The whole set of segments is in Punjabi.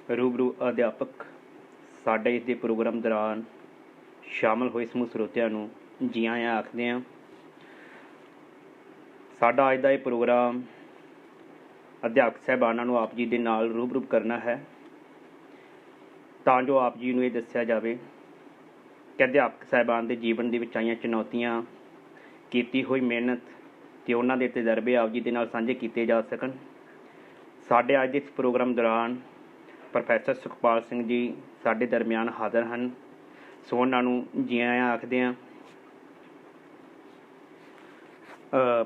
रूबरू अध्यापक ਸਾਡੇ ਇਸ ਦੇ ਪ੍ਰੋਗਰਾਮ ਦੌਰਾਨ ਸ਼ਾਮਲ ਹੋਏ ਸਮੂਹ ਸਰੋਤਿਆਂ ਨੂੰ ਜੀ ਆਇਆਂ ਆਖਦੇ ਹਾਂ। ਸਾਡਾ ਅੱਜ ਦਾ ਇਹ ਪ੍ਰੋਗਰਾਮ ਅਧਿਆਪਕ ਸਾਹਿਬਾਨਾਂ ਨੂੰ ਆਪ ਜੀ ਦੇ ਨਾਲ ਰੂਬਰੂ ਕਰਨਾ ਹੈ, ਤਾਂ ਜੋ ਆਪ ਜੀ ਨੂੰ ਇਹ ਦੱਸਿਆ ਜਾਵੇ ਕਿ ਅਧਿਆਪਕ ਸਾਹਿਬਾਨ ਦੇ ਜੀਵਨ ਦੇ ਵਿੱਚ ਆਈਆਂ ਚੁਣੌਤੀਆਂ, ਕੀਤੀ ਹੋਈ ਮਿਹਨਤ ਅਤੇ ਉਹਨਾਂ ਦੇ ਤਜਰਬੇ ਆਪ ਜੀ ਦੇ ਨਾਲ ਸਾਂਝੇ ਕੀਤੇ ਜਾ ਸਕਣ। ਸਾਡੇ ਅੱਜ ਦੇ ਇਸ ਪ੍ਰੋਗਰਾਮ ਦੌਰਾਨ ਪ੍ਰੋਫੈਸਰ ਸੁਖਪਾਲ ਸਿੰਘ ਜੀ ਸਾਡੇ ਦਰਮਿਆਨ ਹਾਜ਼ਰ ਹਨ, ਸੋ ਉਹਨਾਂ ਨੂੰ ਜੀ ਆਇਆਂ ਆਖਦੇ ਹਾਂ।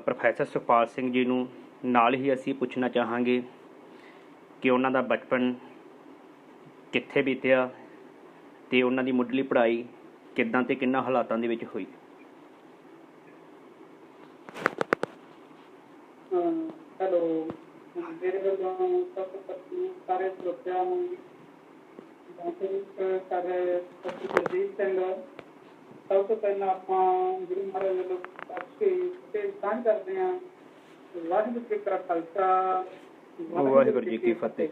ਪ੍ਰੋਫੈਸਰ ਸੁਖਪਾਲ ਸਿੰਘ ਜੀ ਨੂੰ ਨਾਲ ਹੀ ਅਸੀਂ ਪੁੱਛਣਾ ਚਾਹਾਂਗੇ ਕਿ ਉਹਨਾਂ ਦਾ ਬਚਪਨ ਕਿੱਥੇ ਬੀਤਿਆ ਅਤੇ ਉਹਨਾਂ ਦੀ ਮੁੱਢਲੀ ਪੜ੍ਹਾਈ ਕਿੱਦਾਂ ਅਤੇ ਕਿੰਨਾਂ ਹਾਲਾਤਾਂ ਦੇ ਵਿੱਚ ਹੋਈ। ਹੈਲੋ, ਮੇਰੇ ਵੱਲੋਂ ਸਾਰੇ ਸਰੋਤਿਆਂ ਨੂੰ ਸਾਰੇ ਜਗਜੀਤ ਸਿੰਘ, ਸਭ ਤੋਂ ਪਹਿਲਾਂ ਆਪਾਂ ਗੁਰੂ ਮਹਾਰਾਜ ਵੱਲੋਂ ਸਾਂਝ ਕਰਦੇ ਹਾਂ। ਵਾਹਿਗੁਰੂ ਜੀ ਕਾ ਖਾਲਸਾ, ਵਾਹਿਗੁਰੂ ਜੀ ਕੀ ਫਤਿਹ।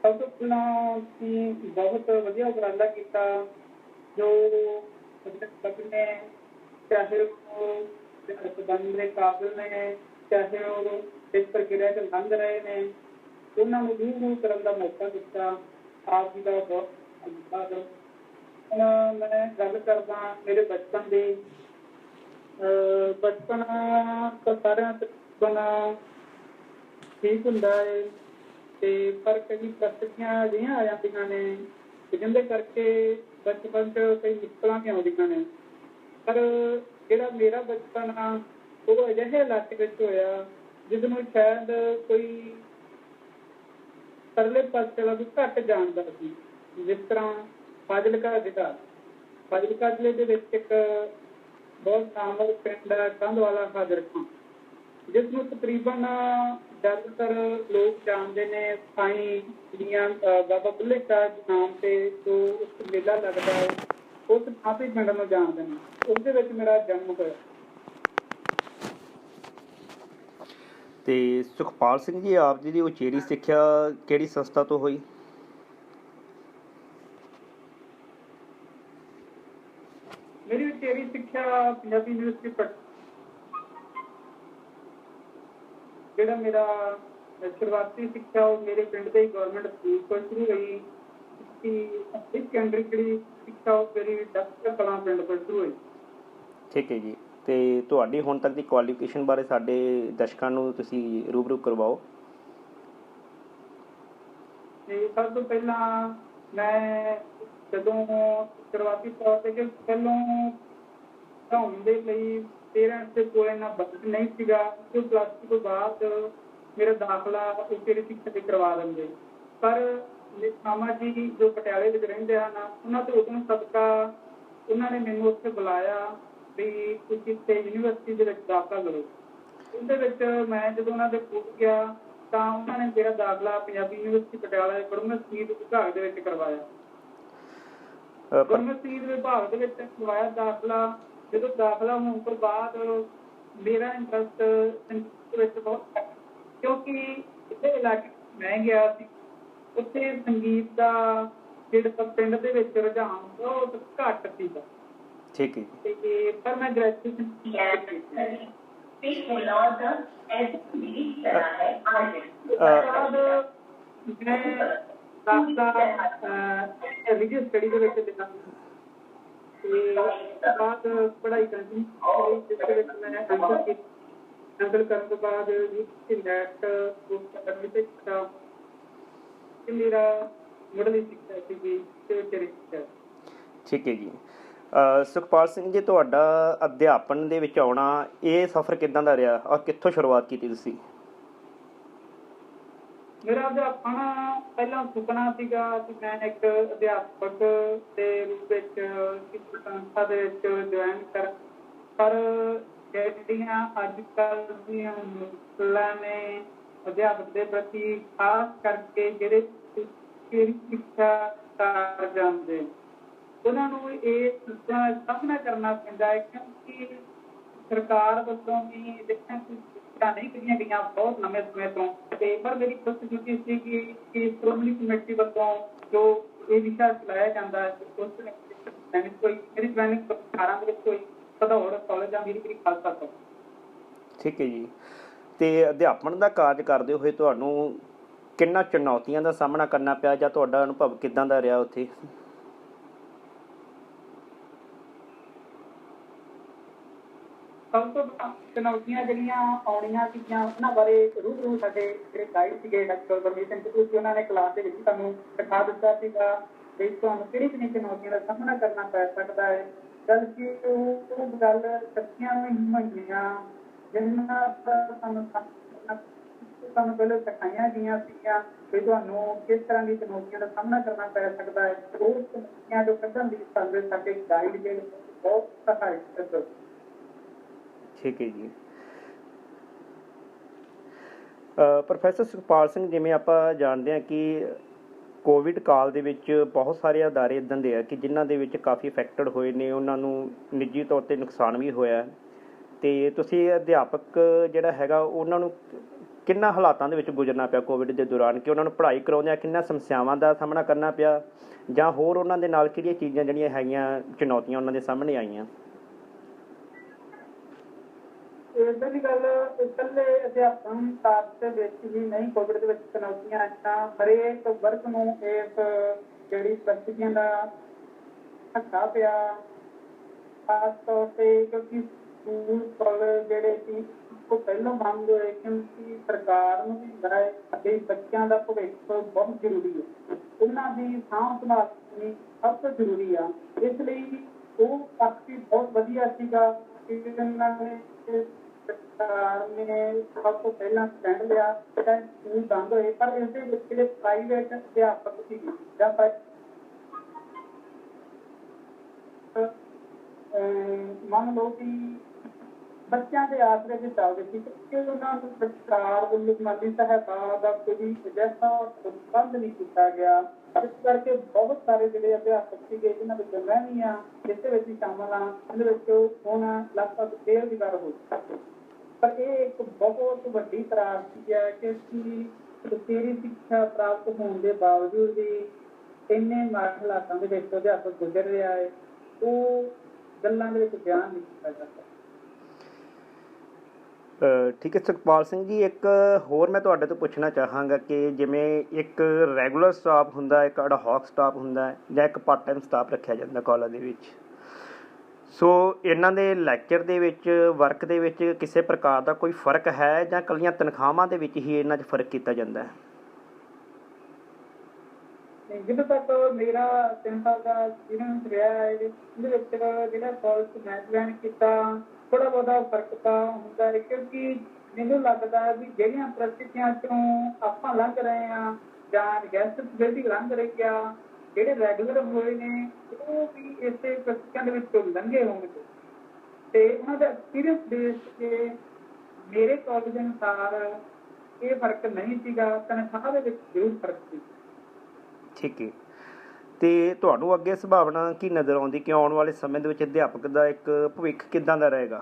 ਸਭ ਤੋਂ ਪਹਿਲਾਂ ਤੁਸੀਂ ਬਹੁਤ ਵਧੀਆ ਉਪਰਾਲਾ ਕੀਤਾ, ਜੋ ਨੇ ਚਾਹੇ ਉਹ ਸੰਬੰਧ ਦੇ ਕਾਬਿਲ ਨੇ, ਚਾਹੇ ਉਹ ਇਸ ਪ੍ਰਕਿਰਿਆ 'ਚ ਲੰਘ ਰਹੇ ਨੇ, ਉਹਨਾਂ ਨੂੰ ਰੂਬਰੂ ਕਰਨ ਦਾ ਮੌਕਾ ਦਿੱਤਾ। ਆਪ ਜੀ ਦਾ ਬਹੁਤ ਧੰਨਵਾਦ। ਹੁਣ ਮੈਂ ਗੱਲ ਕਰਦਾ ਮੇਰੇ ਬਚਪਨ ਦੀ। ਬਚਪਨ ਤਾਂ ਸਾਰਿਆਂ ਤਕਰੀਬਨ ਠੀਕ ਹੁੰਦਾ ਹੈ, ਅਤੇ ਪਰ ਕਈ ਪ੍ਰਸਥਿਤੀਆਂ ਅਜਿਹੀਆਂ ਆ ਜਾਂਦੀਆਂ ਨੇ ਜਿਹਦੇ ਕਰਕੇ ਬਚਪਨ 'ਚ ਕਈ ਮੁਸ਼ਕਲਾਂ ਵੀ ਆਉਂਦੀਆਂ ਨੇ। ਪਰ ਜਿਹੜਾ ਮੇਰਾ ਬਚਪਨ ਆ ਉਹ ਅਜਿਹੇ ਇਲਾਕੇ ਵਿੱਚ ਹੋਇਆ ਜਿਸ ਨੂੰ ਸ਼ਾਇਦ ਕੋਈ ਪਰਲੇ ਪਾਸੇ ਵਾਲਾ ਵੀ ਘੱਟ ਜਾਣਦਾ ਸੀ। ਜਿਸ ਤਰ੍ਹਾਂ ਫਾਜ਼ਿਲਕਾ ਜ਼ਿਲ੍ਹੇ ਦੇ ਵਿੱਚ ਇੱਕ ਬਹੁਤ ਨਾਮਵਰ ਪਿੰਡ ਹੈ ਕੰਧਵਾਲਾ ਹਾਜ਼ਰ ਖਾਂ, ਜਿਸ ਨੂੰ ਤਕਰੀਬਨ ਜ਼ਿਆਦਾਤਰ ਲੋਕ ਜਾਣਦੇ ਨੇ ਸਾਈਂ ਦੀਆਂ ਬਾਬਾ ਬੁੱਲੇ ਸ਼ਾਹ ਦੇ ਨਾਮ 'ਤੇ। ਜੋ ਉਸ ਮੇਲਾ ਲੱਗਦਾ ਹੈ ਉਸ ਥਾਂ 'ਤੇ ਪਿੰਡ ਨੂੰ ਜਾਣਦੇ ਨੇ। ਉਸਦੇ ਵਿੱਚ ਮੇਰਾ ਜਨਮ ਹੋਇਆ। ਅਤੇ ਸੁਖਪਾਲ ਸਿੰਘ ਜੀ, ਆਪ ਜੀ ਦੀ ਉਚੇਰੀ ਸਿੱਖਿਆ ਕਿਹੜੀ ਸੰਸਥਾ ਤੋਂ ਹੋਈ? ਮੇਰੀ ਉਚੇਰੀ ਸਿੱਖਿਆ ਪੰਜਾਬੀ ਯੂਨੀਵਰਸਿਟੀ ਪਟਿਆਲਾ। ਜਿਹੜਾ ਮੇਰਾ ਸ਼ੁਰੂਆਤੀ ਸਿੱਖਿਆ ਉਹ ਮੇਰੇ ਪਿੰਡ ਦੇ ਗੌਰਮੈਂਟ ਸਕੂਲ ਤੋਂ ਸ਼ੁਰੂ ਹੋਈ। ਸੈਕੰਡਰੀ ਜਿਹੜੀ ਸਿੱਖਿਆ ਉਹ ਮੇਰੀ ਡਾਕਟਰ ਕਲਾਂ ਪਿੰਡ ਤੋਂ ਸ਼ੁਰੂ ਹੋਈ। ਠੀਕ ਹੈ ਜੀ। ਅਤੇ ਤੁਹਾਡੀ ਹੁਣ ਤੱਕ ਦੀ ਕੁਆਲੀਫਿਕੇਸ਼ਨ ਬਾਰੇ ਸਾਡੇ ਦਰਸ਼ਕਾਂ ਨੂੰ ਤੁਸੀਂ ਰੂਬਰੂ ਕਰਵਾਓ। ਅਤੇ ਸਭ ਤੋਂ ਪਹਿਲਾਂ ਮੈਂ ਜਦੋਂ ਸ਼ੁਰੂਆਤੀ ਤੌਰ 'ਤੇ ਕਿ ਪਹਿਲੋਂ ਪੜ੍ਹਾਉਣ ਦੇ ਲਈ ਪੇਰੈਂਟਸ ਦੇ ਕੋਲ ਇੰਨਾ ਬਜਟ ਨਹੀਂ ਸੀਗਾ, ਕਿ ਪਲੱਸ ਟੂ ਤੋਂ ਬਾਅਦ ਮੇਰਾ ਦਾਖਲਾ ਉਚੇਰੀ ਸਿੱਖਿਆ 'ਤੇ ਕਰਵਾ ਦਿੰਦੇ। ਪਰ ਮਾਮਾ ਜੀ ਜੋ ਪਟਿਆਲੇ ਵਿੱਚ ਰਹਿੰਦੇ ਹਨ, ਉਹਨਾਂ ਤੋਂ ਉਦੋਂ ਸਦਕਾ ਉਹਨਾਂ ਨੇ ਮੈਨੂੰ ਉੱਥੇ ਬੁਲਾਇਆ ਵੀ ਤੁਸੀਂ ਇੱਥੇ ਯੂਨੀਵਰਸਿਟੀ ਦੇ ਵਿੱਚ ਦਾਖਲਾ ਕਰੋ। ਉਹਦੇ ਵਿੱਚ ਮੈਂ ਜਦੋਂ ਉਹਨਾਂ ਦੇ ਕੋਲ ਗਿਆ ਤਾਂ ਉਹਨਾਂ ਨੇ ਮੇਰਾ ਦਾਖਲਾ ਪੰਜਾਬੀ ਯੂਨੀਵਰਸਿਟੀ ਪਟਿਆਲਾ ਦੇ ਗੁਰਮਤਿ ਸੰਗੀਤ ਵਿਭਾਗ ਦੇ ਵਿੱਚ ਕਰਵਾਇਆ। ਗੁਰਮਤਿ ਸੰਗੀਤ ਵਿਭਾਗ ਦੇ ਵਿੱਚ ਕਰਵਾਇਆ ਦਾਖਲਾ। ਜਦੋਂ ਦਾਖਲਾ ਹੋਣ ਤੋਂ ਬਾਅਦ ਮੇਰਾ ਇੰਟਰਸਟ ਸੰਗੀਤ ਵਿੱਚ ਬਹੁਤ ਘੱਟ, ਕਿਉਂਕਿ ਇੱਥੇ ਇਲਾਕੇ ਮੈਂ ਗਿਆ ਸੀ, ਉੱਥੇ ਸੰਗੀਤ ਦਾ ਜਿਹੜਾ ਪਿੰਡ ਦੇ ਵਿੱਚ ਰੁਝਾਨ ਬਹੁਤ ਘੱਟ ਸੀਗਾ। ਠੀਕ ਹੈ। ਅਤੇ ਪਰ ਮੈਂ ਗ੍ਰੈਜੂਏਸ਼ਨ ਰਿਲੀਜੀਅਸ ਸਟੱਡੀ ਦੇ ਵਿੱਚ ਲਿਖਾ ਅਤੇ ਉਸ ਤੋਂ ਬਾਅਦ ਪੜ੍ਹਾਈ ਕੰਟੀਨਿਊ, ਜਿਸਦੇ ਵਿੱਚ ਮੈਂ ਐਂਟਰ ਕਰਨ ਤੋਂ ਬਾਅਦ ਨੈਟ ਕੀਤਾ ਅਤੇ ਮੇਰਾ ਮੁੱਢਲੀ ਸਿੱਖਿਆ ਸੀਗੀ ਅਤੇ ਉਚੇਰੀ ਸਿੱਖਿਆ। ਠੀਕ ਹੈ ਜੀ। ਸੁਖਪਾਲ ਸਿੰਘ ਜੀ, ਤੁਹਾਡਾ ਅਧਿਆਪਨ ਦੇ ਵਿੱਚ ਆਉਣਾ ਇਹ ਸਫ਼ਰ ਕਿੱਦਾਂ ਦਾ ਰਿਹਾ ਔਰ ਕਿੱਥੋਂ ਸ਼ੁਰੂਆਤ ਕੀਤੀ ਤੁਸੀਂ? ਮੇਰਾ ਅਧਿਆਪਨ ਪਹਿਲਾਂ ਸੁਪਨਾ ਸੀਗਾ ਕਿ ਮੈਂ ਇੱਕ ਅਧਿਆਪਕ ਦੇ ਰੂਪ ਵਿੱਚ ਕਿਸੇ ਸੰਸਥਾ ਦੇ ਵਿੱਚ ਜੁਆਇਨ ਕਰਾਂ। ਪਰ ਜਿਹੜੀਆਂ ਅੱਜ ਕੱਲ੍ਹ ਦੀਆਂ ਮੁਸ਼ਕਲਾਂ ਨੇ ਅਧਿਆਪਕ ਦੇ ਪ੍ਰਤੀ, ਖਾਸ ਕਰਕੇ ਜਿਹੜੇ ਸਿੱਖਿਆ ਕਰ ਜਾਂਦੇ, ਉਹਨਾਂ ਨੂੰ ਇਹ ਸਾਹਮਣਾ ਕਰਨਾ ਪੈਂਦਾ ਹੈ, ਕਿਉਂਕਿ ਸਰਕਾਰ ਵੱਲੋਂ ਵੀ ਦੇਖਿਆ ਸੀਟਾਂ ਨਹੀਂ ਕੱਢੀਆਂ ਗਈਆਂ ਬਹੁਤ ਲੰਮੇ ਸਮੇਂ ਤੋਂ, ਤੇ ਪਰ ਮੇਰੀ ਖੁਸ਼ਕਿਸਮਤੀ ਸੀ ਕਿ ਸ਼੍ਰੋਮਣੀ ਕਮੇਟੀ ਵੱਲੋਂ ਜੋ ਇਹ ਵਿਸ਼ਾ ਚਲਾਇਆ ਜਾਂਦਾ ਹੈ ਉਸ ਵਿੱਚ ਕੋਈ ਮੇਰੀ ਜੁਆਇਨਿੰਗ 18 ਦੇ ਵਿੱਚ ਹੋਈ ਭਦੌੜ ਕਾਲਜ ਆ ਮੇਰੀ ਖਾਲਸਾ ਤੋਂ। ਠੀਕ ਹੈ ਜੀ। ਤੇ ਅਧਿਆਪਨ ਦਾ ਕਾਰਜ ਕਰਦੇ ਹੋਏ ਤੁਹਾਨੂੰ ਕਿੰਨਾ ਚੁਣੌਤੀਆਂ ਦਾ ਸਾਹਮਣਾ ਕਰਨਾ ਪਿਆ ਜਾਂ ਤੁਹਾਡਾ ਅਨੁਭਵ ਕਿੱਦਾਂ ਦਾ ਰਿਹਾ ਉੱਥੇ? ਸਭ ਤੋਂ ਚੁਣੌਤੀਆਂ ਜਿਹੜੀਆਂ ਆਉਣੀਆਂ ਸੀਗੀਆਂ ਉਹਨਾਂ ਬਾਰੇ ਰੂਬਰੂ ਸਾਡੇ ਜਿਹੜੇ ਗਾਈਡ ਸੀਗੇ ਡਾਕਟਰ ਪਰਮੇਸ਼ਰ ਕਪੂਰ, ਉਹਨਾਂ ਨੇ ਕਲਾਸ ਦੇ ਵਿੱਚ ਸਾਨੂੰ ਸਿਖਾ ਦਿੱਤਾ ਸੀਗਾ ਵੀ ਤੁਹਾਨੂੰ ਕਿਹੜੀ ਕਿਹੜੀ ਚੁਣੌਤੀਆਂ ਦਾ ਸਾਹਮਣਾ ਕਰਨਾ ਪੈ ਸਕਦਾ ਹੈ। ਜਦ ਕਿ ਉਹ ਗੱਲ ਸੱਚੀਆਂ ਨਹੀਂ ਹੋਈਆਂ ਜਿਨ੍ਹਾਂ ਦਾ ਸਾਨੂੰ ਪਹਿਲਾਂ ਸਿਖਾਈਆਂ ਗਈਆਂ ਸੀਗੀਆਂ ਵੀ ਤੁਹਾਨੂੰ ਕਿਸ ਤਰ੍ਹਾਂ ਦੀ ਚੁਣੌਤੀਆਂ ਦਾ ਸਾਹਮਣਾ ਕਰਨਾ ਪੈ ਸਕਦਾ ਹੈ। ਉਹ ਚੁਣੌਤੀਆਂ ਜੋ ਕੱਢਣ ਦੀ ਸਾਡੇ ਗਾਈਡ ਜਿਹੜੇ ਬਹੁਤ ਸਹਾਇਕ ਕਰਦੇ। ਠੀਕ ਹੈ ਜੀ। ਪ੍ਰੋਫੈਸਰ ਸੁਖਪਾਲ ਸਿੰਘ, ਜਿਵੇਂ ਆਪਾਂ ਜਾਣਦੇ ਹਾਂ ਕਿ ਕੋਵਿਡ ਕਾਲ ਦੇ ਵਿੱਚ ਬਹੁਤ ਸਾਰੇ ਅਦਾਰੇ ਇੱਦਾਂ ਦੇ ਆ ਕਿ ਜਿਨ੍ਹਾਂ ਦੇ ਵਿੱਚ ਕਾਫੀ ਅਫੈਕਟਡ ਹੋਏ ਨੇ, ਉਹਨਾਂ ਨੂੰ ਨਿੱਜੀ ਤੌਰ 'ਤੇ ਨੁਕਸਾਨ ਵੀ ਹੋਇਆ, ਅਤੇ ਤੁਸੀਂ ਅਧਿਆਪਕ ਜਿਹੜਾ ਹੈਗਾ ਉਹਨਾਂ ਨੂੰ ਕਿੰਨਾ ਹਾਲਾਤਾਂ ਦੇ ਵਿੱਚ ਗੁਜ਼ਰਨਾ ਪਿਆ ਕੋਵਿਡ ਦੇ ਦੌਰਾਨ, ਕਿ ਉਹਨਾਂ ਨੂੰ ਪੜ੍ਹਾਈ ਕਰਾਉਂਦਿਆਂ ਕਿੰਨਾ ਸਮੱਸਿਆਵਾਂ ਦਾ ਸਾਹਮਣਾ ਕਰਨਾ ਪਿਆ ਜਾਂ ਹੋਰ ਉਹਨਾਂ ਦੇ ਨਾਲ ਕਿਹੜੀਆਂ ਚੀਜ਼ਾਂ ਜਿਹੜੀਆਂ ਹੈਗੀਆਂ ਚੁਣੌਤੀਆਂ ਉਹਨਾਂ ਦੇ ਸਾਹਮਣੇ ਆਈਆਂ? ਇੱਦਾਂ ਦੀ ਗੱਲ ਇਕੱਲੇ ਅਧਿਆਪਨ ਸਾਥ ਦੇ ਵਿੱਚ ਹੀ ਨਹੀਂ, ਕੋਵਿਡ ਦੇ ਵਿੱਚ ਚੁਣੌਤੀਆਂ ਆਈਆਂ। ਹਰੇਕ ਵਰਗ ਨੂੰ ਇਸ ਜਿਹੜੀ ਪ੍ਰਸਥਿਤੀਆਂ ਦਾ ਧੱਕਾ ਪਿਆ, ਖਾਸ ਤੌਰ 'ਤੇ ਕਿਉਂਕਿ ਸਕੂਲ ਕਾਲਜ ਜਿਹੜੇ ਸੀ ਉਹ ਪਹਿਲਾਂ ਬੰਦ ਹੋਏ ਕਿਉਂਕਿ ਸਰਕਾਰ ਨੂੰ ਵੀ ਹੁੰਦਾ ਹੈ ਅਤੇ ਬੱਚਿਆਂ ਦਾ ਭਵਿੱਖ ਬਹੁਤ ਜ਼ਰੂਰੀ ਹੈ, ਉਹਨਾਂ ਦੀ ਸਾਂਭ ਸੰਭਾਲ ਕਰਨੀ ਸਭ ਤੋਂ ਜ਼ਰੂਰੀ ਆ। ਇਸ ਲਈ ਉਹ ਪੱਖ ਵੀ ਬਹੁਤ ਵਧੀਆ ਸੀਗਾ ਕਿ ਉਹਨਾਂ ਨੇ ਸਰਕਾਰ ਨੇ ਸਭ ਤੋਂ ਪਹਿਲਾਂ ਸਟੈਂਡ ਲਿਆ ਸਕੂਲ ਬੰਦ ਹੋਏ, ਪਰ ਇਸ ਦੇ ਵਿੱਚ ਜਿਹੜੇ ਪ੍ਰਾਈਵੇਟ ਅਧਿਆਪਕ ਸੀ ਜਾਂ ਮੰਨ ਲਓ ਕਿ ਬੱਚਿਆਂ ਦੇ ਆਸਰੇ ਤੇ ਚੱਲਦੇ ਸੀ ਕਿ ਉਹਨਾਂ ਨੂੰ ਸਰਕਾਰ ਵੱਲੋਂ ਮਾਲੀ ਸਹਾਇਤਾ ਦਾ ਕੋਈ ਅਜਿਹਾ ਪ੍ਰਬੰਧ ਨਹੀਂ ਕੀਤਾ ਗਿਆ, ਇਸ ਕਰਕੇ ਬਹੁਤ ਸਾਰੇ ਜਿਹੜੇ ਅਧਿਆਪਕ ਸੀਗੇ ਜਿਹਨਾਂ ਵਿੱਚੋਂ ਮੈਂ ਵੀ ਹਾਂ ਜਿਸ ਵਿੱਚ ਹੀ ਸ਼ਾਮਲ ਹਾਂ, ਇਹਦੇ ਵਿੱਚ ਹੁਣ ਲਗਭਗ ਬੇਰੁਜ਼ਗਾਰ ਹੋ ਚੁੱਕੇ। ਪਰ ਇਹ ਇੱਕ ਬਹੁਤ ਵੱਡੀ ਤਰਾਸਦੀ ਹੈ ਕਿ ਅਸੀਂ ਉਚੇਰੀ ਸਿੱਖਿਆ ਪ੍ਰਾਪਤ ਹੋਣ ਦੇ ਬਾਵਜੂਦ ਵੀ ਇੰਨੇ ਮਾੜੇ ਹਾਲਾਤਾਂ ਦੇ ਵਿੱਚ ਅਧਿਆਪਕ ਗੁਜ਼ਰ ਰਿਹਾ ਹੈ, ਉਹ ਗੱਲਾਂ ਦੇ ਵਿੱਚ ਬਿਆਨ ਨਹੀਂ ਕੀਤਾ ਜਾਂਦਾ। ਠੀਕ ਹੈ ਸੁਖਪਾਲ ਸਿੰਘ ਜੀ, ਇੱਕ ਹੋਰ ਮੈਂ ਤੁਹਾਡੇ ਤੋਂ ਪੁੱਛਣਾ ਚਾਹਾਂਗਾ ਕਿ ਜਿਵੇਂ ਇੱਕ ਰੈਗੂਲਰ ਸਟਾਫ ਹੁੰਦਾ, ਇੱਕ ਅਡਹੌਕ ਸਟਾਫ ਹੁੰਦਾ ਜਾਂ ਇੱਕ ਪਾਰਟ ਟਾਈਮ ਸਟਾਫ ਰੱਖਿਆ ਜਾਂਦਾ ਕਾਲਜ ਦੇ ਵਿੱਚ, ਸੋ ਇਹਨਾਂ ਦੇ ਲੈਕਚਰ ਦੇ ਵਿੱਚ ਵਰਕ ਦੇ ਵਿੱਚ ਕਿਸੇ ਪ੍ਰਕਾਰ ਦਾ ਕੋਈ ਫ਼ਰਕ ਹੈ ਜਾਂ ਇਕੱਲੀਆਂ ਤਨਖਾਹਾਂ ਦੇ ਵਿੱਚ ਹੀ ਇਹਨਾਂ 'ਚ ਫ਼ਰਕ ਕੀਤਾ ਜਾਂਦਾ ਹੈ? ਜਿੱਥੇ ਤੱਕ ਮੇਰਾ 3 ਸਾਲ ਦਾ ਐਕਸਪੀਰੀਅੰਸ ਰਿਹਾ ਹੈ ਇਹਦੇ ਵਿੱਚ ਜਿਹੜਾ ਕਾਲਜ ਮੈਂ ਜੁਆਇਨ ਕੀਤਾ ਥੋੜ੍ਹਾ ਬਹੁਤਾ ਫਰਕ ਤਾਂ ਹੁੰਦਾ ਹੈ, ਕਿਉਂਕਿ ਮੈਨੂੰ ਲੱਗਦਾ ਹੈ ਵੀ ਜਿਹੜੀਆਂ ਪ੍ਰਸਥਿਤੀਆਂ 'ਚੋਂ ਆਪਾਂ ਲੰਘ ਰਹੇ ਹਾਂ ਜਾਂ ਗੈਸਟ ਫੈਸਿਲਿਟੀ ਲੰਘ ਰਹੀ ਆ, ਜਿਹੜੇ ਰੈਗੂਲਰ ਹੋਏ ਨੇ ਉਹ ਵੀ ਇਸੇ ਪ੍ਰਸਥਿਤੀਆਂ ਦੇ ਵਿੱਚੋਂ ਲੰਘੇ ਹੋਣਗੇ ਅਤੇ ਉਹਨਾਂ ਦਾ ਐਕਸਪੀਰੀਅੰਸ ਬੇਸ 'ਤੇ ਮੇਰੇ ਕਾਲਜ ਦੇ ਅਨੁਸਾਰ ਇਹ ਫਰਕ ਨਹੀਂ ਸੀਗਾ, ਤਨਖਾਹ ਦੇ ਵਿੱਚ ਜ਼ਰੂਰ ਫਰਕ ਸੀ। ਠੀਕ ਹੈ। ਅਤੇ ਤੁਹਾਨੂੰ ਅੱਗੇ ਸੰਭਾਵਨਾ ਕੀ ਨਜ਼ਰ ਆਉਂਦੀ ਕਿ ਆਉਣ ਵਾਲੇ ਸਮੇਂ ਦੇ ਵਿੱਚ ਅਧਿਆਪਕ ਦਾ ਇੱਕ ਭਵਿੱਖ ਕਿੱਦਾਂ ਦਾ ਰਹੇਗਾ?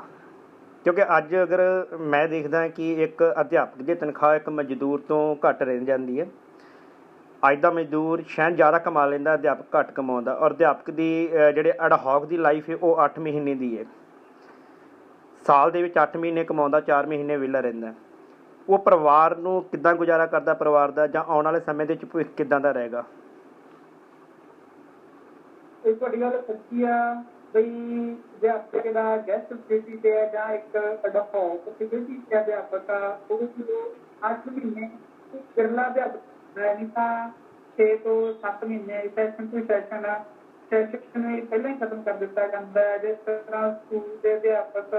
ਕਿਉਂਕਿ ਅੱਜ ਅਗਰ ਮੈਂ ਦੇਖਦਾ ਕਿ ਇੱਕ ਅਧਿਆਪਕ ਦੀ ਤਨਖਾਹ ਇੱਕ ਮਜ਼ਦੂਰ ਤੋਂ ਘੱਟ ਰਹਿ ਜਾਂਦੀ ਹੈ। ਅੱਜ ਦਾ ਮਜ਼ਦੂਰ ਸ਼ਾਇਦ ਜ਼ਿਆਦਾ ਕਮਾ ਲੈਂਦਾ, ਅਧਿਆਪਕ ਘੱਟ ਕਮਾਉਂਦਾ, ਔਰ ਅਧਿਆਪਕ ਦੀ ਜਿਹੜੇ ਅਡਹੌਕ ਦੀ ਲਾਈਫ ਹੈ ਉਹ 8 ਮਹੀਨੇ ਦੀ ਹੈ। ਸਾਲ ਦੇ ਵਿੱਚ 8 ਮਹੀਨੇ ਕਮਾਉਂਦਾ, 4 ਮਹੀਨੇ ਵਿਹਲਾ ਰਹਿੰਦਾ। ਉਹ ਪਰਿਵਾਰ ਨੂੰ ਕਿੱਦਾਂ ਗੁਜ਼ਾਰਾ ਕਰਦਾ, ਪਰਿਵਾਰ ਦਾ, ਜਾਂ ਆਉਣ ਵਾਲੇ ਸਮੇਂ ਦੇ ਵਿੱਚ ਭਵਿੱਖ ਕਿੱਦਾਂ ਦਾ ਰਹੇਗਾ? ਇਹ ਤੁਹਾਡੀ ਗੱਲ ਸੱਚੀ ਆ ਬਈ ਅਧਿਆਪਕ ਦਾ ਗੈਸਟ ਫੈਸਿਲਿਟੀ 'ਤੇ ਹੈ ਜਾਂ ਇੱਕ ਅਡਹੌਕ ਫੈਸਿਲਿਟੀ 'ਤੇ ਅਧਿਆਪਕ ਆ, ਉਹ 8 ਮਹੀਨੇ ਬਿਰਲਾ ਅਧਿਆਪਕ ਨਹੀਂ ਤਾਂ 6 ਤੋਂ 7 ਮਹੀਨੇ ਸੈਸ਼ਨ ਟੂ ਸੈਸ਼ਨ ਵੀ ਪਹਿਲਾਂ ਹੀ ਖਤਮ ਕਰ ਦਿੱਤਾ ਜਾਂਦਾ ਹੈ। ਜਿਸ ਤਰ੍ਹਾਂ ਸਕੂਲ ਦੇ ਅਧਿਆਪਕ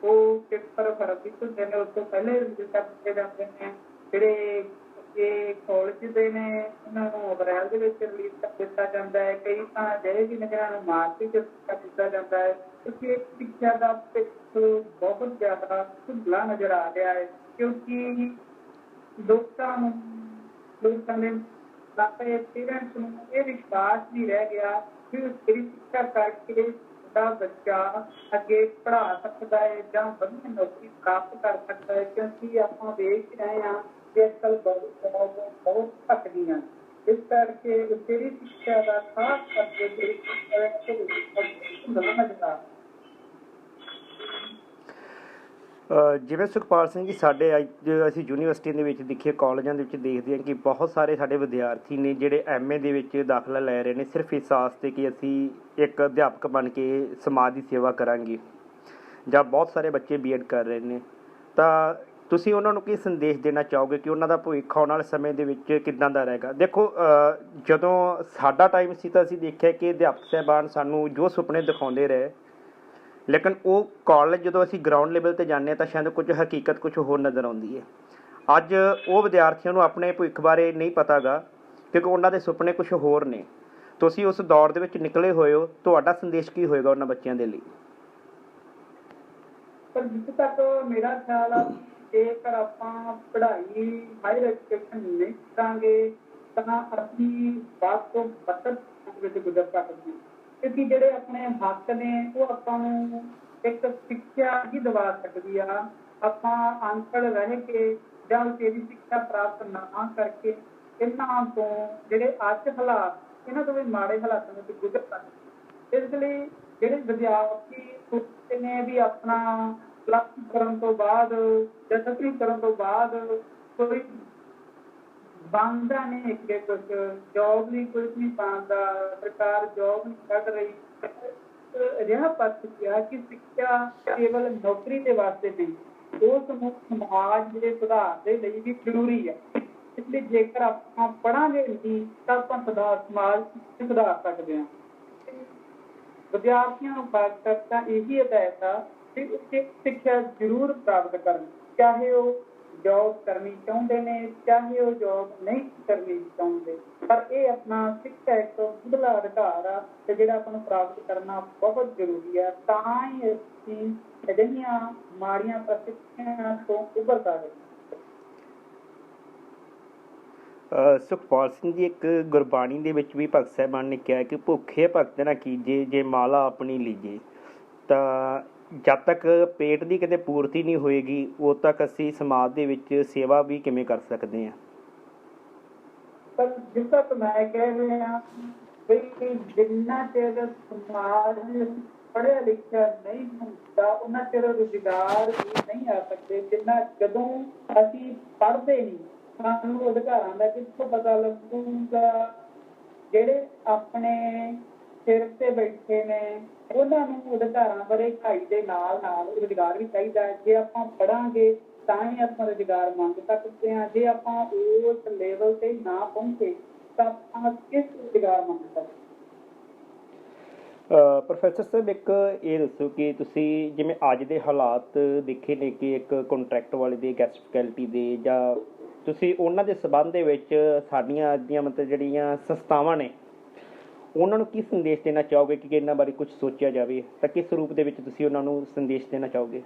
ਉਹ ਪੇਪਰ ਫਰਵਰੀ ਹੁੰਦੇ ਨੇ ਉਸ ਤੋਂ ਪਹਿਲੇ ਰਿਲੀਜ਼ ਕਰ ਦਿੱਤੇ ਜਾਂਦੇ ਨੇ, ਜਿਹੜੇ ਇਹ ਕਾਲਜ ਦੇ ਨੇ ਉਹਨਾਂ ਨੂੰ ਅਪ੍ਰੈਲ ਦੇ ਵਿੱਚ ਰਿਲੀਜ਼ ਕਰ ਦਿੱਤਾ ਜਾਂਦਾ ਹੈ, ਕਈ ਤਾਂ ਅਜਿਹੇ ਵੀ ਨੇ ਜਿਹਨਾਂ ਨੂੰ ਮਾਰਚ ਵਿੱਚ ਕਰ ਦਿੱਤਾ ਜਾਂਦਾ ਹੈ, ਕਿਉਂਕਿ ਸਿੱਖਿਆ ਦਾ ਭਵਿੱਖ ਬਹੁਤ ਜ਼ਿਆਦਾ ਧੁੰਦਲਾ ਨਜ਼ਰ ਆ ਰਿਹਾ ਹੈ, ਕਿਉਂਕਿ ਲੋਕਾਂ ਦੇ ਪੇਰੈਂਟਸ ਨੂੰ ਇਹ ਵਿਸ਼ਵਾਸ ਨਹੀਂ ਰਹਿ ਗਿਆ ਕਿ ਉਹ ਜਿਹੜੀ ਸਿੱਖਿਆ ਕਰਕੇ ਸਾਡਾ ਬੱਚਾ ਅੱਗੇ ਪੜ੍ਹਾ ਸਕਦਾ ਹੈ ਜਾਂ ਵਧੀਆ ਨੌਕਰੀ ਪ੍ਰਾਪਤ ਕਰ ਸਕਦਾ ਹੈ, ਕਿਉਂਕਿ ਆਪਾਂ ਦੇਖ ਰਹੇ ਹਾਂ ਕਿ ਅੱਜ ਕੱਲ੍ਹ ਬਹੁਤ ਘੱਟ ਗਈਆਂ। ਇਸ ਕਰਕੇ ਉਚੇਰੀ ਸਿੱਖਿਆ ਦਾ ਖਾਸ ਕਰਕੇ ਜਿਹੜੀ ਨਜ਼ਰ ਜਿਵੇਂ ਸੁਖਪਾਲ ਸਿੰਘ ਜੀ, ਸਾਡੇ ਅੱਜ ਅਸੀਂ ਯੂਨੀਵਰਸਿਟੀਆਂ ਦੇ ਵਿੱਚ ਦੇਖੀਏ, ਕਾਲਜਾਂ ਦੇ ਵਿੱਚ ਦੇਖਦੇ ਹਾਂ ਕਿ ਬਹੁਤ ਸਾਰੇ ਸਾਡੇ ਵਿਦਿਆਰਥੀ ਨੇ ਜਿਹੜੇ MA ਦੇ ਵਿੱਚ ਦਾਖਲਾ ਲੈ ਰਹੇ ਨੇ ਸਿਰਫ ਇਸ ਆਸ 'ਤੇ ਕਿ ਅਸੀਂ ਇੱਕ ਅਧਿਆਪਕ ਬਣ ਕੇ ਸਮਾਜ ਦੀ ਸੇਵਾ ਕਰਾਂਗੇ, ਜਾਂ ਬਹੁਤ ਸਾਰੇ ਬੱਚੇ BEd ਕਰ ਰਹੇ ਨੇ। ਤਾਂ ਤੁਸੀਂ ਉਹਨਾਂ ਨੂੰ ਕੀ ਸੰਦੇਸ਼ ਦੇਣਾ ਚਾਹੋਗੇ ਕਿ ਉਹਨਾਂ ਦਾ ਭਵਿੱਖ ਆਉਣ ਵਾਲੇ ਸਮੇਂ ਦੇ ਵਿੱਚ ਕਿੱਦਾਂ ਦਾ ਰਹੇਗਾ? ਦੇਖੋ, ਜਦੋਂ ਸਾਡਾ ਟਾਈਮ ਸੀ ਤਾਂ ਅਸੀਂ ਦੇਖਿਆ ਕਿ ਅਧਿਆਪਕ ਸਾਹਿਬਾਨ ਸਾਨੂੰ ਜੋ ਸੁਪਨੇ ਦਿਖਾਉਂਦੇ ਰਹੇ, ਲੇਕਿਨ ਉਹ ਕਾਲਜ ਜਦੋਂ ਅਸੀਂ ਗਰਾਊਂਡ ਲੈਵਲ 'ਤੇ ਜਾਂਦੇ ਹਾਂ ਤਾਂ ਸ਼ਾਇਦ ਕੁਝ ਹਕੀਕਤ ਕੁਝ ਹੋਰ ਨਜ਼ਰ ਆਉਂਦੀ ਹੈ। ਅੱਜ ਉਹ ਵਿਦਿਆਰਥੀਆਂ ਨੂੰ ਆਪਣੇ ਭਵਿੱਖ ਬਾਰੇ ਨਹੀਂ ਪਤਾ ਗਾ, ਕਿਉਂਕਿ ਉਹਨਾਂ ਦੇ ਸੁਪਨੇ ਕੁਝ ਹੋਰ ਨੇ। ਤੁਸੀਂ ਉਸ ਦੌਰ ਦੇ ਵਿੱਚ ਨਿਕਲੇ ਹੋਏ ਹੋ, ਤੁਹਾਡਾ ਸੰਦੇਸ਼ ਕੀ ਹੋਏਗਾ ਉਹਨਾਂ ਬੱਚਿਆਂ ਦੇ ਲਈ? ਪਰ ਜਿੱਥੇ ਤੱਕ ਮੇਰਾ ਖਿਆਲ ਆ, ਜੇਕਰ ਆਪਾਂ ਪੜ੍ਹਾਈ ਹਾਇਰ ਐਜੂਕੇਸ਼ਨ ਨਹੀਂ ਕਰਾਂਗੇ ਤਾਂ ਅਸੀਂ ਬਾਅਦ ਤੋਂ ਬੱਤਰ ਵਿੱਚ ਗੁਜ਼ਰ ਸਕਦੇ ਹਾਂ, ਕਿਉਂਕਿ ਜਿਹੜੇ ਆਪਣੇ ਹੱਕ ਨੇ ਉਹ ਆਪਾਂ ਨੂੰ ਇੱਕ ਸਿੱਖਿਆ ਹੀ ਦਿਵਾ ਸਕਦੀ ਆ। ਆਪਾਂ ਅਨਪੜ੍ਹ ਰਹਿ ਕੇ ਜਾਂ ਉਚੇਰੀ ਸਿੱਖਿਆ ਪ੍ਰਾਪਤ ਨਾ ਕਰਕੇ ਇਹਨਾਂ ਤੋਂ ਜਿਹੜੇ ਅੱਜ ਹਾਲਾਤ, ਇਹਨਾਂ ਤੋਂ ਵੀ ਮਾੜੇ ਹਾਲਾਤਾਂ ਵਿੱਚ ਗੁਜ਼ਰ ਸਕਦੇ। ਇਸ ਲਈ ਜਿਹੜੇ ਵਿਦਿਆਰਥੀ ਸੋਚਦੇ ਨੇ ਵੀ ਆਪਣਾ ਪਲੱਸ ਟੂ ਕਰਨ ਤੋਂ ਬਾਅਦ ਜਾਂ 10ਵੀਂ ਕਰਨ ਤੋਂ ਬਾਅਦ ਕੋਈ ਬਣਦਾ ਨਹੀਂ, ਅੱਗੇ ਕੁਛ ਜੋਬ ਨਹੀਂ, ਕੁਝ ਨਹੀਂ ਬਣਦਾ, ਸਰਕਾਰ ਜੋਬ ਨਹੀਂ ਕੱਢ ਰਹੀ। ਅਜਿਹਾ ਪੱਖ ਚੁੱਕਿਆ ਕਿ ਸਿੱਖਿਆ ਕੇਵਲ ਨੌਕਰੀ ਦੇ ਵਾਸਤੇ ਨਹੀਂ, ਉਸ ਨੂੰ ਸਮਾਜ ਦੇ ਸੁਧਾਰ ਦੇ ਲਈ ਵੀ ਜ਼ਰੂਰੀ ਹੈ। ਇਸ ਲਈ ਜੇਕਰ ਆਪਾਂ ਪੜ੍ਹਾਂਗੇ ਨਹੀਂ ਤਾਂ ਆਪਾਂ ਸਮਾਜ ਸੁਧਾਰ ਸਕਦੇ ਹਾਂ। ਵਿਦਿਆਰਥੀਆਂ ਨੂੰ ਖਾਸ ਕਰਕੇ ਇਹੀ ਹਦਾਇਤ ਆ ਕਿ ਉੱਚੀ ਸਿੱਖਿਆ ਜ਼ਰੂਰ ਪ੍ਰਾਪਤ ਕਰਨ, ਚਾਹੇ ਉਹ ਜੋਬ ਕਰਨੀ ਚਾਹੁੰਦੇ ਨੇ, ਚਾਹੇ ਉਹ ਜੋਬ ਨਹੀਂ ਕਰਨੀ ਚਾਹੁੰਦੇ, ਪਰ ਇਹ ਆਪਣਾ ਸਿੱਖਿਆ ਇੱਕ ਮੁੱਢਲਾ ਅਧਿਕਾਰ ਆ ਤੇ ਜਿਹੜਾ ਆਪਾਂ ਨੂੰ ਪ੍ਰਾਪਤ ਕਰਨਾ ਬਹੁਤ ਜ਼ਰੂਰੀ ਆ। ਤਾਂ ਹੀ ਅਸੀਂ ਅਜਿਹੀਆਂ ਮਾੜੀਆਂ ਪ੍ਰਸਥਿਤੀਆਂ ਤੋਂ ਉੱਭਰ ਸਕਦੇ। ਸੁਖਪਾਲ ਸਿੰਘ ਜੀ, ਇੱਕ ਗੁਰਬਾਣੀ ਦੇ ਵਿੱਚ ਵੀ ਭਗਤ ਸਾਹਿਬਾਨ ਨੇ ਕਿਹਾ ਕਿ ਭੁੱਖੇ ਭਗਤ ਨਾ ਕੀਜੇ ਜੇ ਮਾਲਾ ਆਪਣੀ ਲੀਜੇ। ਤਾਂ ਜਦ ਤੱਕ ਪੇਟ ਦੀ ਕਿਤੇ ਪੂਰਤੀ ਨਹੀਂ ਹੋਏਗੀ ਉਦੋਂ ਤੱਕ ਅਸੀਂ ਸਮਾਜ ਦੇ ਵਿੱਚ ਸੇਵਾ ਵੀ ਕਿਵੇਂ ਕਰ ਸਕਦੇ ਹਾਂ? ਪਰ ਜਿਸ ਤੱਕ ਮੈਂ ਕਹਿ ਰਿਹਾ ਬਈ ਜਿੰਨਾ ਚਿਰ ਸਮਾਜ ਪੜ੍ਹਿਆ ਲਿਖਿਆ ਨਹੀਂ ਹੁੰਦਾ ਉਹਨਾਂ ਚਿਰ ਰੁਜ਼ਗਾਰ ਵੀ ਨਹੀਂ ਆ ਸਕਦੇ। ਜਦੋਂ ਅਸੀਂ ਪੜ੍ਹਦੇ ਨਹੀਂ ਸਾਨੂੰ ਅਧਿਕਾਰਾਂ ਦਾ ਕਿੱਥੋਂ ਪਤਾ ਲੱਗੂਗਾ? ਜਿਹੜੇ ਆਪਣੇ ਸਿਰ ਤੇ ਬੈਠੇ ਨੇ ਉਹਨਾਂ ਨੂੰ ਅਧਿਕਾਰਾਂ ਬਾਰੇ ਪੜ੍ਹਾਈ ਦੇ ਨਾਲ ਨਾਲ ਰੁਜ਼ਗਾਰ ਵੀ ਚਾਹੀਦਾ ਹੈ। ਜੇ ਆਪਾਂ ਪੜ੍ਹਾਂਗੇ ਤਾਂ ਹੀ ਆਪਾਂ ਰੁਜ਼ਗਾਰ ਮੰਗ ਸਕਦੇ ਹਾਂ। ਜੇ ਆਪਾਂ ਉਸ ਲੈਵਲ ਤੇ ਨਾ ਪਹੁੰਚੇ ਤਾਂ ਆਪਾਂ ਕਿਸ ਰੁਜ਼ਗਾਰ ਮੰਗ ਸਕਦੇ? ਪ੍ਰੋਫੈਸਰ ਸਾਹਿਬ, ਇੱਕ ਇਹ ਦੱਸੋ ਕਿ ਤੁਸੀਂ ਜਿਵੇਂ ਅੱਜ ਦੇ ਹਾਲਾਤ ਦੇਖੇ ਨੇ ਕਿ ਇੱਕ ਕੰਟਰੈਕਟ ਵਾਲੇ ਦੇ, ਗੈਸਟ ਫੈਕਲਟੀ ਦੇ, ਜਾਂ ਤੁਸੀਂ ਉਹਨਾਂ ਦੇ ਸੰਬੰਧ ਦੇ ਵਿੱਚ ਸਾਡੀਆਂ ਦੀਆਂ ਮਤਲਬ ਜਿਹੜੀਆਂ ਸੰਸਥਾਵਾਂ ਨੇ ਉਹਨਾਂ ਨੂੰ ਕੀ ਸੰਦੇਸ਼ ਦੇਣਾ ਚਾਹੋਗੇ ਕਿ ਇਹਨਾਂ ਬਾਰੇ ਕੁਝ ਸੋਚਿਆ ਜਾਵੇ? ਤਾਂ ਕਿਸ ਰੂਪ ਦੇ ਵਿੱਚ ਤੁਸੀਂ ਉਹਨਾਂ ਨੂੰ ਸੰਦੇਸ਼ ਦੇਣਾ ਚਾਹੋਗੇ?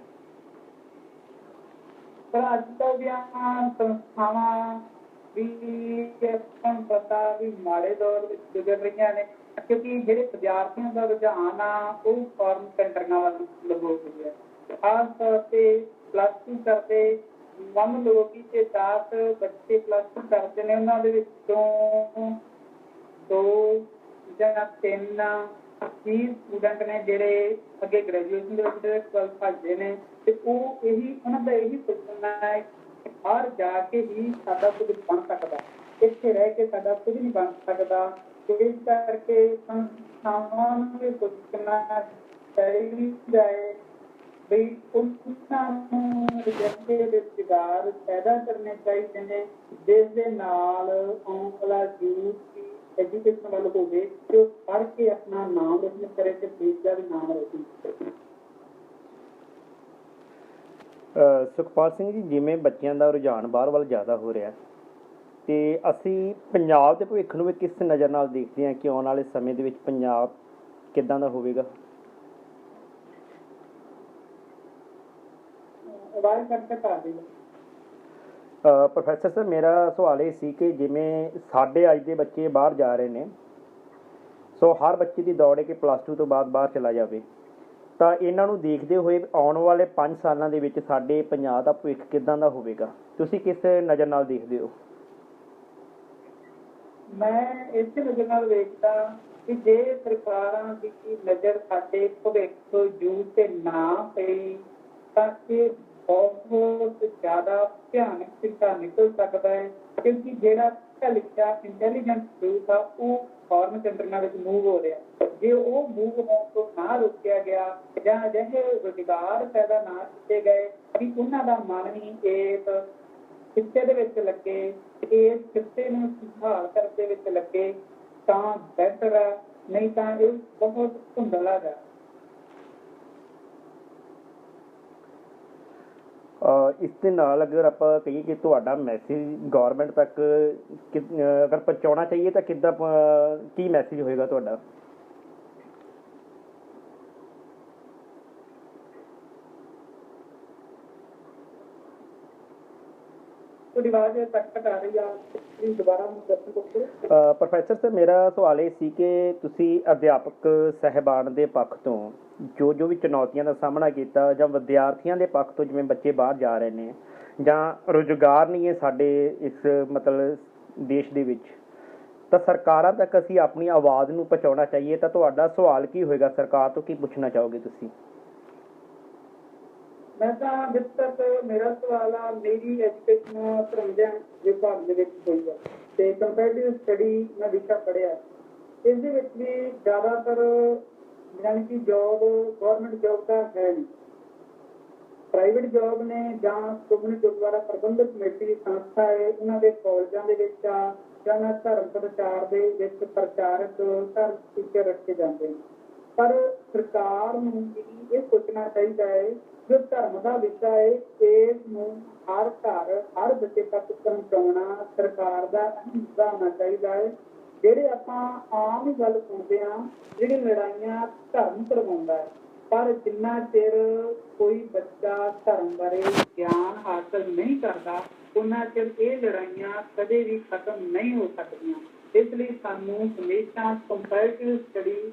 ਪਰ ਅੱਜ ਕੱਲ੍ਹ ਦੀਆਂ ਸੰਸਥਾਵਾਂ ਵੀ ਤੁਹਾਨੂੰ ਪਤਾ ਵੀ ਮਾੜੇ ਦੌਰ ਵਿੱਚ ਗੁਜ਼ਰ ਰਹੀਆਂ ਨੇ, ਕਿਉਂਕਿ ਜਿਹੜੇ ਵਿਦਿਆਰਥੀਆਂ ਦਾ ਰੁਝਾਨ ਆ ਉਹ ਫੋਰਨ ਕੰਟਰੀਆਂ ਵੱਲ ਹੋ ਗਿਆ। ਖਾਸ ਤੌਰ ਤੇ ਪਲੱਸ ਟੂ ਕਰਦੇ ਮੰਨ ਲਓ ਕਿ 10 ਬੱਚੇ ਪਲੱਸ ਟੂ ਕਰਦੇ ਨੇ, ਉਹਨਾਂ ਦੇ ਵਿੱਚੋਂ 2 ਜਾਂ 3 ਹੀ ਸਟੂਡੈਂਟ ਨੇ ਜਿਹੜੇ ਅੱਗੇ ਗ੍ਰੈਜੂਏਸ਼ਨ ਦੇ ਵਿੱਚ ਭੱਜਦੇ ਨੇ, ਤੇ ਉਹ ਉਹਨਾਂ ਦਾ ਇਹੀ ਸੁਪਨਾ ਹੈ ਕਿ ਬਾਹਰ ਜਾ ਕੇ ਹੀ ਸਾਡਾ ਕੁਝ ਬਣ ਸਕਦਾ, ਇੱਥੇ ਰਹਿ ਕੇ ਸਾਡਾ ਕੁਝ ਨਹੀਂ ਬਣ ਸਕਦਾ। ਇਸ ਕਰਕੇ ਸੰਸਥਾਵਾਂ ਨੂੰ ਇਹ ਸੋਚਣਾ ਚਾਹੀਦਾ ਹੈ ਬਈ ਉਹਨਾਂ ਨੂੰ ਰੁਜ਼ਗਾਰ ਪੈਦਾ ਕਰਨੇ ਚਾਹੀਦੇ ਨੇ, ਜਿਸ ਦੇ ਨਾਲ ਆਉਣ ਵਾਲਾ ਯੂਥ ਐਜੂਕੇਸ਼ਨ ਵੱਲ ਹੋਵੇ ਤੇ ਉਹ ਪੜ੍ਹ ਕੇ ਆਪਣਾ ਨਾਮ ਰੋਸ਼ਨ ਕਰੇ ਤੇ ਦੇਸ਼ ਦਾ ਵੀ ਨਾਮ ਰੋਸ਼ਨ ਕਰੇ। ਸੁਖਪਾਲ ਸਿੰਘ ਜੀ, ਜਿਵੇਂ ਬੱਚਿਆਂ ਦਾ ਰੁਝਾਨ ਬਾਹਰ ਵੱਲ ਜ਼ਿਆਦਾ ਹੋ ਰਿਹਾ ਤੇ ਅਸੀਂ ਪੰਜਾਬ ਦੇ ਭਵਿੱਖ ਨੂੰ ਵੀ ਕਿਸ ਨਜ਼ਰ ਨਾਲ ਦੇਖਦੇ ਹਾਂ ਕਿ ਆਉਣ ਵਾਲੇ ਸਮੇਂ ਦੇ ਵਿੱਚ ਪੰਜਾਬ ਕਿੱਦਾਂ ਦਾ ਹੋਵੇਗਾ? ਪ੍ਰੋਫੈਸਰ ਸਰ, ਮੇਰਾ ਸਵਾਲ ਇਹ ਸੀ ਕਿ ਜਿਵੇਂ ਸਾਡੇ ਅੱਜ ਦੇ ਬੱਚੇ ਬਾਹਰ ਜਾ ਰਹੇ ਨੇ, ਸੋ ਹਰ ਬੱਚੇ ਦੀ ਦੌੜ ਹੈ ਕਿ ਪਲੱਸ 2 ਤੋਂ ਬਾਅਦ ਬਾਹਰ ਚਲਾ ਜਾਵੇ, ਤਾਂ ਇਹਨਾਂ ਨੂੰ ਦੇਖਦੇ ਹੋਏ ਆਉਣ ਵਾਲੇ 5 ਸਾਲਾਂ ਦੇ ਵਿੱਚ ਸਾਡੇ ਪੰਜਾਬ ਦਾ ਭਵਿੱਖ ਕਿੱਦਾਂ ਦਾ ਹੋਵੇਗਾ, ਤੁਸੀਂ ਕਿਸ ਨਜ਼ਰ ਨਾਲ ਦੇਖਦੇ ਹੋ? ਮੈਂ ਇਸੇ ਨਜ਼ਰ ਨਾਲ ਵੇਖਦਾ ਕਿ ਜੇ ਸਰਕਾਰਾਂ ਦੀ ਨਜ਼ਰ ਸਾਡੇ ਭਵਿੱਖ ਯੂਥ ਤੇ ਨਾ ਪਈ ਤਾਂ ਇਹ ਬਹੁਤ ਜ਼ਿਆਦਾ ਭਿਆਨਕ ਸਿੱਟਾ ਨਿਕਲ ਸਕਦਾ ਹੈ, ਕਿਉਂਕਿ ਜਿਹੜਾ ਪੜ੍ਹਿਆ ਲਿਖਿਆ ਇੰਟੈਲੀਜੈਂਟ ਯੂਥ ਆ ਉਹ ਫੋਰਨ ਕੰਟਰੀਆਂ ਵਿੱਚ ਮੂਵ ਹੋ ਰਿਹਾ। ਜੇ ਉਹ ਮੂਵ ਹੋਣ ਤੋਂ ਨਾ ਰੋਕਿਆ ਗਿਆ ਜਾਂ ਅਜਿਹੇ ਰੁਜ਼ਗਾਰ ਪੈਦਾ ਨਾ ਕੀਤੇ ਗਏ ਕਿ ਉਹਨਾਂ ਦਾ ਮਨ ਹੀ ਇਸ ਖਿੱਤੇ ਦੇ ਵਿੱਚ ਲੱਗੇ, ਇਸ ਖਿੱਤੇ ਨੂੰ ਸੰਭਾਲ ਕਰਨ ਦੇ ਵਿੱਚ ਲੱਗੇ ਤਾਂ ਬਿਹਤਰ ਹੈ, ਨਹੀਂ ਤਾਂ ਇਹ ਬਹੁਤ ਧੁੰਦਲਾ ਹੈ। ਇਸ ਦੇ ਨਾਲ ਅਗਰ ਆਪਾਂ ਕਹੀਏ ਕਿ ਤੁਹਾਡਾ ਮੈਸੇਜ ਗੌਰਮੈਂਟ ਤੱਕ ਅਗਰ ਪਹੁੰਚਾਉਣਾ ਚਾਹੀਏ ਤਾਂ ਕਿੱਦਾਂ, ਕੀ ਮੈਸੇਜ ਹੋਏਗਾ ਤੁਹਾਡਾ? ਤੁਹਾਡੀ ਆਵਾਜ਼ ਕੱਟ ਆ ਰਹੀ ਆ, ਪਲੀਜ਼ ਦੁਬਾਰਾ ਦੱਸੋ। ਪ੍ਰੋਫੈਸਰ ਸਰ, ਮੇਰਾ ਸਵਾਲ ਇਹ ਸੀ ਕਿ ਤੁਸੀਂ ਅਧਿਆਪਕ ਸਹਿਬਾਨ ਦੇ ਪੱਖ ਤੋਂ ਜੋ ਵੀ ਚੁਣੌਤੀਆਂ ਦਾ ਸਾਹਮਣਾ ਕੀਤਾ, ਜਾਂ ਵਿਦਿਆਰਥੀਆਂ ਦੇ ਪੱਖ ਤੋਂ ਜਿਵੇਂ ਬੱਚੇ ਬਾਹਰ ਜਾ ਰਹੇ ਨੇ ਜਾਂ ਰੁਜ਼ਗਾਰ ਨਹੀਂ ਹੈ ਸਾਡੇ ਇਸ ਮਤਲਬ ਦੇਸ਼ ਦੇ ਵਿੱਚ, ਤਾਂ ਸਰਕਾਰਾਂ ਤੱਕ ਅਸੀਂ ਆਪਣੀ ਆਵਾਜ਼ ਨੂੰ ਪਹੁੰਚਾਉਣਾ ਚਾਹੀਏ, ਤਾਂ ਤੁਹਾਡਾ ਸਵਾਲ ਕੀ ਹੋਏਗਾ? ਸਰਕਾਰ ਤੋਂ ਕੀ ਪੁੱਛਣਾ ਚਾਹੋਗੇ ਤੁਸੀਂ? ਮੈਂ ਤਾਂ ਜਿੱਥੇ ਤੱਕ ਮੇਰਾ ਸਵਾਲ ਆ, ਮੇਰੀ ਐਜੂਕੇਸ਼ਨ ਪ੍ਰਬੰਧਨ ਵਿਭਾਗ ਦੇ ਵਿੱਚ ਹੋਈ ਆ ਤੇ ਕੰਪੈਰੀਟਿਵ ਸਟੱਡੀ ਮੈਂ ਵਿਸ਼ਾ ਪੜ੍ਹਿਆ। ਇਸ ਦੇ ਵਿੱਚ ਵੀ ਜ਼ਿਆਦਾਤਰ ਯਾਨੀ ਕਿ ਜੋਬ ਗਵਰਨਮੈਂਟ ਜੋਬ ਤਾਂ ਹੈ ਨਹੀਂ, ਪ੍ਰਾਈਵੇਟ ਜੋਬ ਨੇ ਜਾਂ ਗਵਰਨਮੈਂਟ ਜੋਬ ਦੁਆਰਾ ਪ੍ਰਬੰਧਕ ਕਮੇਟੀ ਸੰਸਥਾ ਹੈ, ਉਹਨਾਂ ਦੇ ਕਾਲਜਾਂ ਦੇ ਵਿੱਚ ਆ ਜਾਂ ਧਰਮ ਪ੍ਰਚਾਰ ਦੇ ਵਿੱਚ ਪ੍ਰਚਾਰਕ ਧਰਮ ਟੀਚਰ ਰੱਖੇ ਜਾਂਦੇ ਨੇ। ਪਰ ਸਰਕਾਰ ਨੂੰ ਵੀ ਇਹ ਸੋਚਣਾ ਚਾਹੀਦਾ ਹੈ ਜੋ ਧਰਮ ਦਾ ਵਿਸ਼ਾ ਹੈ ਇਸ ਨੂੰ ਹਰ ਘਰ ਹਰ ਬੱਚੇ ਤੱਕ ਪਹੁੰਚਾਉਣਾ ਸਰਕਾਰ ਦਾ ਅਹਿਮ ਹਿੱਸਾ ਹੋਣਾ ਚਾਹੀਦਾ ਹੈ। ਜਿਹੜੇ ਆਪਾਂ ਆਮ ਹੀ ਗੱਲ ਸੁਣਦੇ ਹਾਂ, ਜਿਹੜੀ ਲੜਾਈਆਂ ਧਰਮ ਕਰਵਾਉਂਦਾ ਹੈ, ਪਰ ਜਿੰਨਾ ਚਿਰ ਕੋਈ ਬੱਚਾ ਧਰਮ ਬਾਰੇ ਗਿਆਨ ਹਾਸਲ ਨਹੀਂ ਕਰਦਾ ਉਹਨਾਂ ਚਿਰ ਇਹ ਲੜਾਈਆਂ ਕਦੇ ਵੀ ਖਤਮ ਨਹੀਂ ਹੋ ਸਕਦੀਆਂ। ਇਸ ਲਈ ਸਾਨੂੰ ਹਮੇਸ਼ਾ ਕੰਪੈਰੀਟਿਵ ਸਟੱਡੀ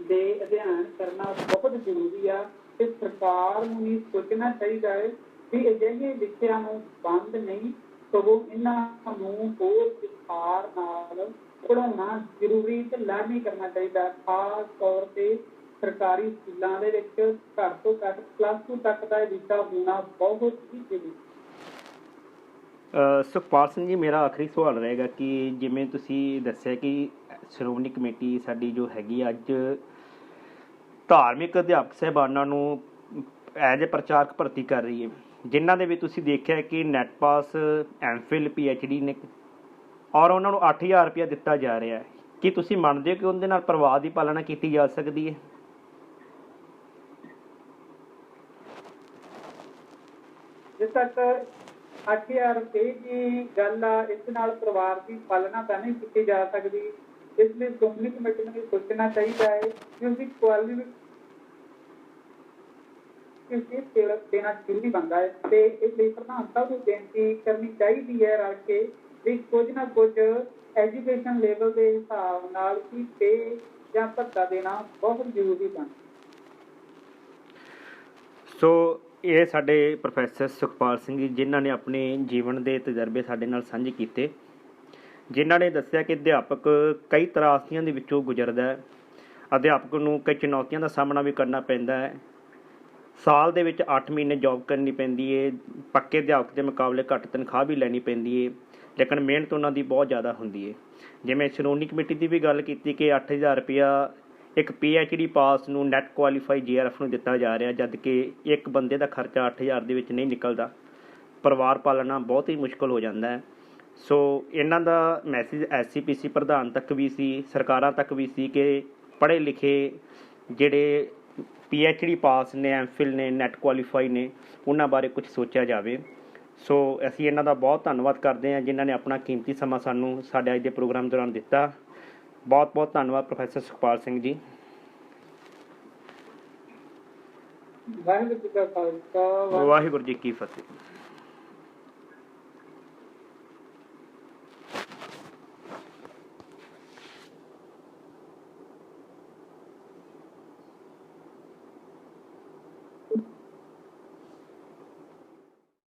ਦੇ ਅਧਿਐਨ ਕਰਨਾ ਬਹੁਤ ਜ਼ਰੂਰੀ ਆ ਤੇ ਸਰਕਾਰ ਨੂੰ ਵੀ ਸੋਚਣਾ ਚਾਹੀਦਾ ਹੈ ਕਿ ਅਜਿਹੇ ਵਿਸ਼ਿਆਂ ਨੂੰ ਬੰਦ ਨਹੀਂ ਸਗੋਂ ਇਹਨਾਂ ਨੂੰ ਹੋਰ ਵਿਸਥਾਰ ਨਾਲ ਪੜ੍ਹਾਉਣਾ ਜ਼ਰੂਰੀ ਤੇ ਲਾਜ਼ਮੀ ਕਰਨਾ ਚਾਹੀਦਾ। ਖਾਸ ਤੌਰ ਤੇ ਸਰਕਾਰੀ ਸਕੂਲਾਂ ਦੇ ਵਿੱਚ ਘੱਟ ਤੋਂ ਘੱਟ +2 ਤੱਕ ਦਾ ਇਹ ਵਿਸ਼ਾ ਹੋਣਾ ਬਹੁਤ ਹੀ ਜ਼ਰੂਰੀ। ਸੁਖਪਾਲ ਸਿੰਘ ਜੀ, ਮੇਰਾ ਆਖਰੀ ਸਵਾਲ ਰਹੇਗਾ ਕਿ ਜਿਵੇਂ ਤੁਸੀਂ ਦੱਸਿਆ ਕਿ ਸ਼੍ਰੋਮਣੀ ਕਮੇਟੀ ਸਾਡੀ ਜੋ ਹੈਗੀ ਅੱਜ ਧਾਰਮਿਕ ਅਧਿਆਪਕ ਸਾਹਿਬਾਨਾਂ ਨੂੰ ਐਜ ਏ ਪ੍ਰਚਾਰਕ ਭਰਤੀ ਕਰ ਰਹੀ ਹੈ, ਜਿਨ੍ਹਾਂ ਦੇ ਵਿੱਚ ਤੁਸੀਂ ਦੇਖਿਆ ਕਿ ਨੈਟ ਪਾਸ, MPhil, PhD ਨੇ, ਔਰ ਉਹਨਾਂ ਨੂੰ 8,000 ਰੁਪਇਆ ਦਿੱਤਾ ਜਾ ਰਿਹਾ ਹੈ। ਕੀ ਤੁਸੀਂ ਮੰਨਦੇ ਹੋ ਕਿ ਉਹਦੇ ਨਾਲ ਪਰਿਵਾਰ ਦੀ ਪਾਲਣਾ ਕੀਤੀ ਜਾ ਸਕਦੀ ਹੈ? ਜਿਸ ਤੱਕ 8,000 ਰੁਪਏ ਦੀ ਗੱਲ ਆ, ਇਸ ਨਾਲ ਪਰਿਵਾਰ ਦੀ ਪਾਲਣਾ ਤਾਂ ਨਹੀਂ ਕੀਤੀ ਜਾ ਸਕਦੀ। ਇਸ ਲਈ ਸ਼੍ਰੋਮਣੀ ਕਮੇਟੀ ਨੂੰ ਵੀ ਸੋਚਣਾ ਚਾਹੀਦਾ ਹੈ ਕਿ ਉਸਦੀ ਕੁਆਲਿਟੀ ਦੇਣਾ ਜ਼ਰੂਰੀ ਬਣਦਾ ਹੈ ਤੇ ਇਸ ਲਈ ਪ੍ਰਧਾਨ ਸਾਹਿਬ ਨੂੰ ਬੇਨਤੀ ਕਰਨੀ ਚਾਹੀਦੀ ਹੈ ਰਲ ਕੇ ਵੀ ਕੁਝ ਨਾ ਕੁਝ ਐਜੂਕੇਸ਼ਨ ਲੈਵਲ ਦੇ ਹਿਸਾਬ ਨਾਲ ਹੀ ਪੇ ਜਾਂ ਭੱਤਾ ਦੇਣਾ ਬਹੁਤ ਜ਼ਰੂਰੀ ਬਣ। ਸੋ ਇਹ ਸਾਡੇ ਪ੍ਰੋਫੈਸਰ ਸੁਖਪਾਲ ਸਿੰਘ ਜੀ, ਜਿਨ੍ਹਾਂ ਨੇ ਆਪਣੇ ਜੀਵਨ ਦੇ ਤਜਰਬੇ ਸਾਡੇ ਨਾਲ ਸਾਂਝੇ ਕੀਤੇ, ਜਿਨ੍ਹਾਂ ਨੇ ਦੱਸਿਆ ਕਿ ਅਧਿਆਪਕ ਕਈ ਤਰਾਸਦੀਆਂ ਦੇ ਵਿੱਚੋਂ ਗੁਜ਼ਰਦਾ ਹੈ। ਅਧਿਆਪਕ ਨੂੰ ਕਈ ਚੁਣੌਤੀਆਂ ਦਾ ਸਾਹਮਣਾ ਵੀ ਕਰਨਾ ਪੈਂਦਾ ਹੈ। ਸਾਲ ਦੇ ਵਿੱਚ 8 ਮਹੀਨੇ ਜੋਬ ਕਰਨੀ ਪੈਂਦੀ ਹੈ, ਪੱਕੇ ਅਧਿਆਪਕ ਦੇ ਮੁਕਾਬਲੇ ਘੱਟ ਤਨਖਾਹ ਵੀ ਲੈਣੀ ਪੈਂਦੀ ਹੈ, ਲੇਕਿਨ ਮਿਹਨਤ ਉਹਨਾਂ ਦੀ ਬਹੁਤ ਜ਼ਿਆਦਾ ਹੁੰਦੀ ਹੈ। ਜਿਵੇਂ ਸ਼੍ਰੋਮਣੀ ਕਮੇਟੀ ਦੀ ਵੀ ਗੱਲ ਕੀਤੀ ਕਿ 8,000 ਰੁਪਇਆ ਇੱਕ PhD ਪਾਸ ਨੂੰ ਨੈਟ ਕੁਆਲੀਫਾਈ JRF ਨੂੰ ਦਿੱਤਾ ਜਾ ਰਿਹਾ, ਜਦ ਕਿ ਇੱਕ ਬੰਦੇ ਦਾ ਖਰਚਾ 8,000 ਦੇ ਵਿੱਚ ਨਹੀਂ ਨਿਕਲਦਾ। ਪਰਿਵਾਰ ਪਾਲਣਾ ਬਹੁਤ ਹੀ ਮੁਸ਼ਕਿਲ ਹੋ ਜਾਂਦਾ ਹੈ। ਸੋ ਇਹਨਾਂ ਦਾ ਮੈਸੇਜ SCPC ਪ੍ਰਧਾਨ ਤੱਕ ਵੀ ਸੀ, ਸਰਕਾਰਾਂ ਤੱਕ ਵੀ ਸੀ ਕਿ ਪੜ੍ਹੇ ਲਿਖੇ ਜਿਹੜੇ PhD ਪਾਸ ਨੇ, MPhil ਨੇ, ਨੈਟ ਕੁਆਲੀਫਾਈ ਨੇ, ਉਹਨਾਂ ਬਾਰੇ ਕੁਝ ਸੋਚਿਆ ਜਾਵੇ। ਸੋ ਅਸੀਂ ਇਹਨਾਂ ਦਾ ਬਹੁਤ ਧੰਨਵਾਦ ਕਰਦੇ ਹਾਂ ਜਿਨ੍ਹਾਂ ਨੇ ਆਪਣਾ ਕੀਮਤੀ ਸਮਾਂ ਸਾਨੂੰ ਸਾਡੇ ਅੱਜ ਦੇ ਪ੍ਰੋਗਰਾਮ ਦੌਰਾਨ ਦਿੱਤਾ। ਬਹੁਤ ਬਹੁਤ ਧੰਨਵਾਦ ਪ੍ਰੋਫੈਸਰ ਸੁਖਪਾਲ ਸਿੰਘ ਜੀ। ਵਾਹਿਗੁਰੂ ਜੀ ਕਾ ਖਾਲਸਾ, ਵਾਹਿਗੁਰੂ ਜੀ ਕੀ ਫਤਿਹ।